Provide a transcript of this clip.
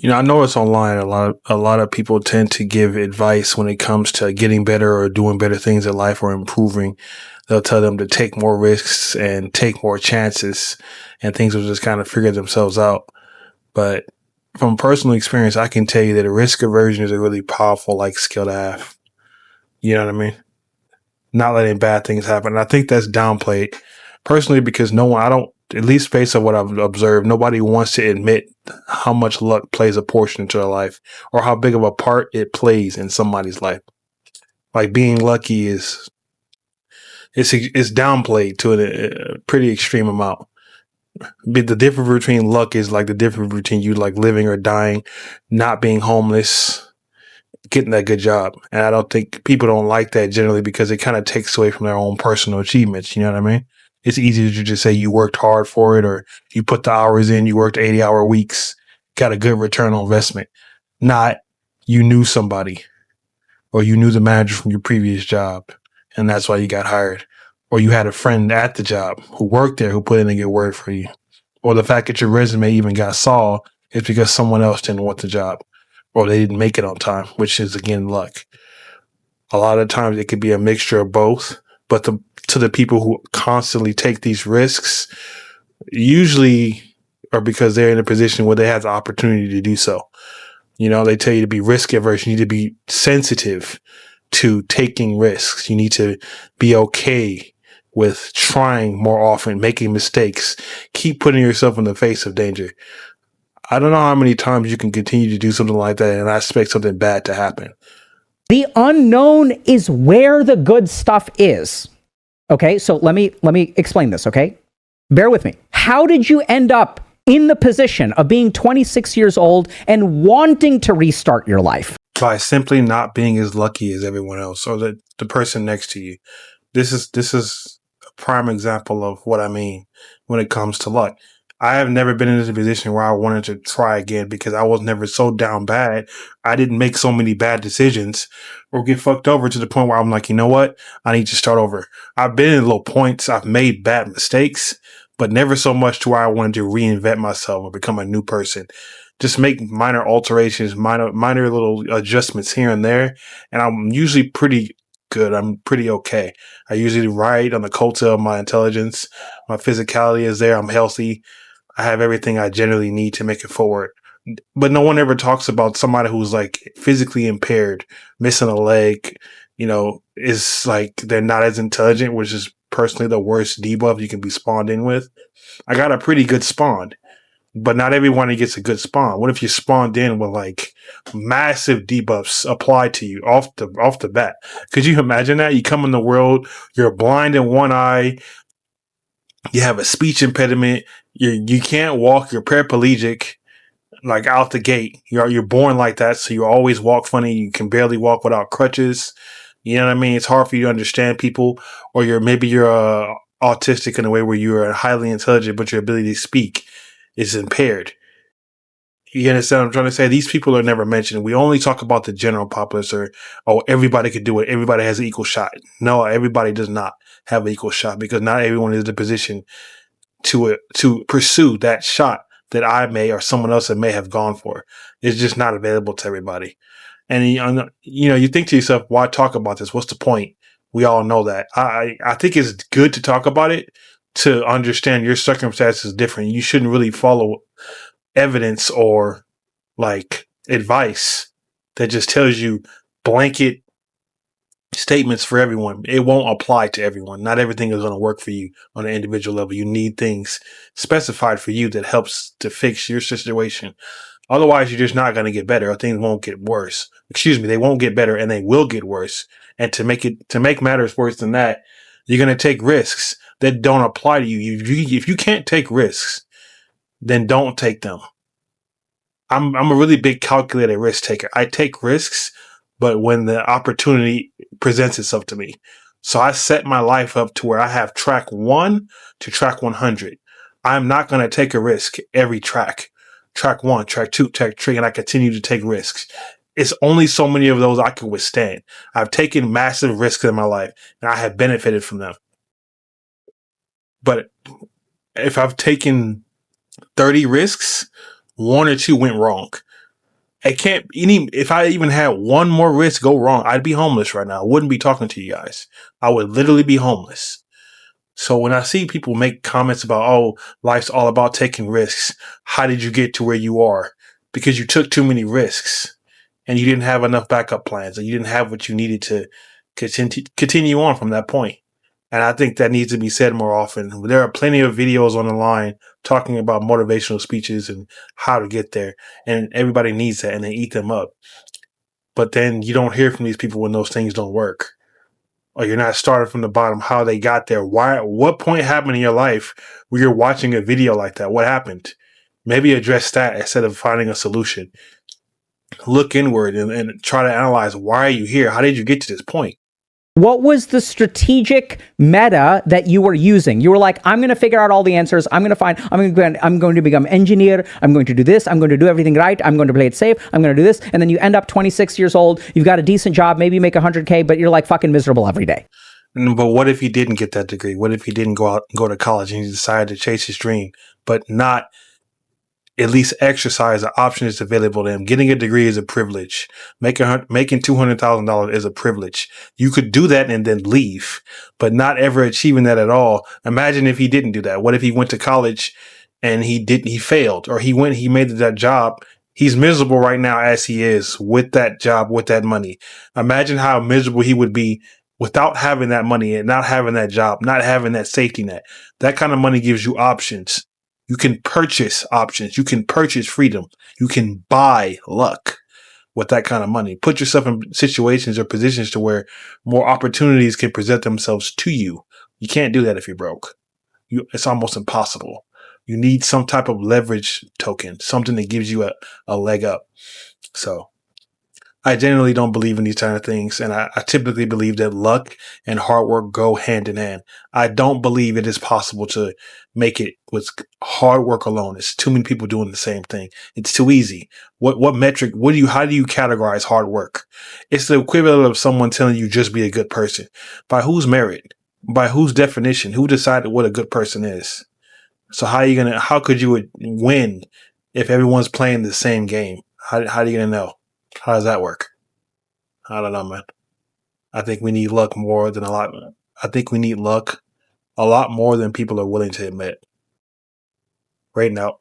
I know it's online. A lot of people tend to give advice when it comes to getting better or doing better things in life or improving. They'll tell them to take more risks and take more chances, and things will just kind of figure themselves out. But from personal experience, I can tell you that a risk aversion is a really powerful like skill to have. You know what I mean? Not letting bad things happen. And I think that's downplayed personally because no one, I don't, at least based on what I've observed, nobody wants to admit how much luck plays a portion into their life or how big of a part it plays in somebody's life. Like being lucky is downplayed to a pretty extreme amount. But the difference between luck is like the difference between you like living or dying, not being homeless, getting that good job. And I don't think people don't like that generally because it kind of takes away from their own personal achievements. You know what I mean? It's easy to just say you worked hard for it or you put the hours in, you worked 80-hour weeks, got a good return on investment. Not you knew somebody or you knew the manager from your previous job and that's why you got hired. Or you had a friend at the job who worked there who put in a good word for you. Or the fact that your resume even got saw is because someone else didn't want the job or they didn't make it on time, which is again luck. A lot of times it could be a mixture of both, but to the people who constantly take these risks, usually are because they're in a position where they have the opportunity to do so. They tell you to be risk averse. You need to be sensitive to taking risks. You need to be okay with trying more often, making mistakes, keep putting yourself in the face of danger. I don't know how many times you can continue to do something like that and I expect something bad to happen. The unknown is where the good stuff is. Okay, so let me explain this, okay? Bear with me. How did you end up in the position of being 26 years old and wanting to restart your life? By simply not being as lucky as everyone else or the person next to you. This is a prime example of what I mean when it comes to luck. I have never been in a position where I wanted to try again because I was never so down bad. I didn't make so many bad decisions or get fucked over to the point where I'm like, you know what? I need to start over. I've been in low points. I've made bad mistakes, but never so much to where I wanted to reinvent myself or become a new person. Just make minor alterations, minor little adjustments here and there. And I'm usually pretty good. I'm pretty okay. I usually ride on the coattail of my intelligence. My physicality is there. I'm healthy. I have everything I generally need to make it forward. But no one ever talks about somebody who's like physically impaired, missing a leg, is like they're not as intelligent, which is personally the worst debuff you can be spawned in with. I got a pretty good spawn, but not everyone gets a good spawn. What if you spawned in with like massive debuffs applied to you off the bat? Could you imagine that? You come in the world, you're blind in one eye, you have a speech impediment, you can't walk, you're paraplegic, like out the gate. You're born like that, so you always walk funny. You can barely walk without crutches. You know what I mean? It's hard for you to understand people, or you're autistic in a way where you are highly intelligent, but your ability to speak is impaired. You understand what I'm trying to say? These people are never mentioned. We only talk about the general populace or, oh, everybody could do it. Everybody has an equal shot. No, everybody does not have an equal shot because not everyone is in a position to pursue that shot that I may or someone else that may have gone for. It's just not available to everybody. And you think to yourself, why talk about this? What's the point? We all know that. I think it's good to talk about it to understand your circumstances different. You shouldn't really follow evidence or like advice that just tells you blanket statements for everyone. It won't apply to everyone. Not everything is going to work for you on an individual level. You need things specified for you that helps to fix your situation. Otherwise, you're just not going to get better or things won't get worse. Excuse me, they won't get better and they will get worse. And to make matters worse than that, you're going to take risks that don't apply to you. If you can't take risks, then don't take them. I'm a really big calculated risk taker. I take risks, but when the opportunity presents itself to me. So I set my life up to where I have track 1 to track 100. I'm not going to take a risk every track. Track 1, track 2, track 3, and I continue to take risks. It's only so many of those I can withstand. I've taken massive risks in my life, and I have benefited from them. But if I've taken 30 risks, 1 or 2 went wrong. I can't any if I even had one more risk go wrong, I'd be homeless right now. I wouldn't be talking to you guys. I would literally be homeless. So when I see people make comments about, oh, life's all about taking risks, how did you get to where you are? Because you took too many risks and you didn't have enough backup plans, and you didn't have what you needed to continue on from that point. And I think that needs to be said more often. There are plenty of videos on the line talking about motivational speeches and how to get there, and everybody needs that, and they eat them up. But then you don't hear from these people when those things don't work, or you're not starting from the bottom, how they got there. Why? What point happened in your life where you're watching a video like that? What happened? Maybe address that instead of finding a solution. Look inward and try to analyze, why are you here? How did you get to this point? What was the strategic meta that you were using? You were like, I'm going to figure out all the answers. I'm going to become engineer. I'm going to do this. I'm going to do everything right. I'm going to play it safe. I'm going to do this. And then you end up 26 years old. You've got a decent job. Maybe you make 100K, but you're like fucking miserable every day. But what if he didn't get that degree? What if he didn't go out and go to college and he decided to chase his dream, but not at least exercise the options available to him? Getting a degree is a privilege. Making $200,000 is a privilege. You could do that and then leave, but not ever achieving that at all. Imagine if he didn't do that. What if he went to college and he failed, or he made that job. He's miserable right now as he is with that job, with that money. Imagine how miserable he would be without having that money and not having that job, not having that safety net. That kind of money gives you options. You can purchase options. You can purchase freedom. You can buy luck with that kind of money. Put yourself in situations or positions to where more opportunities can present themselves to you. You can't do that if you're broke. It's almost impossible. You need some type of leverage token, something that gives you a leg up. So I generally don't believe in these kind of things, and I typically believe that luck and hard work go hand in hand. I don't believe it is possible to make it with hard work alone. It's too many people doing the same thing. It's too easy. What metric? How do you categorize hard work? It's the equivalent of someone telling you just be a good person. By whose merit? By whose definition? Who decided what a good person is? So how could you win if everyone's playing the same game? How are you gonna know? How does that work? I don't know, man. I think we need luck more than a lot. I think we need luck a lot more than people are willing to admit. Right now.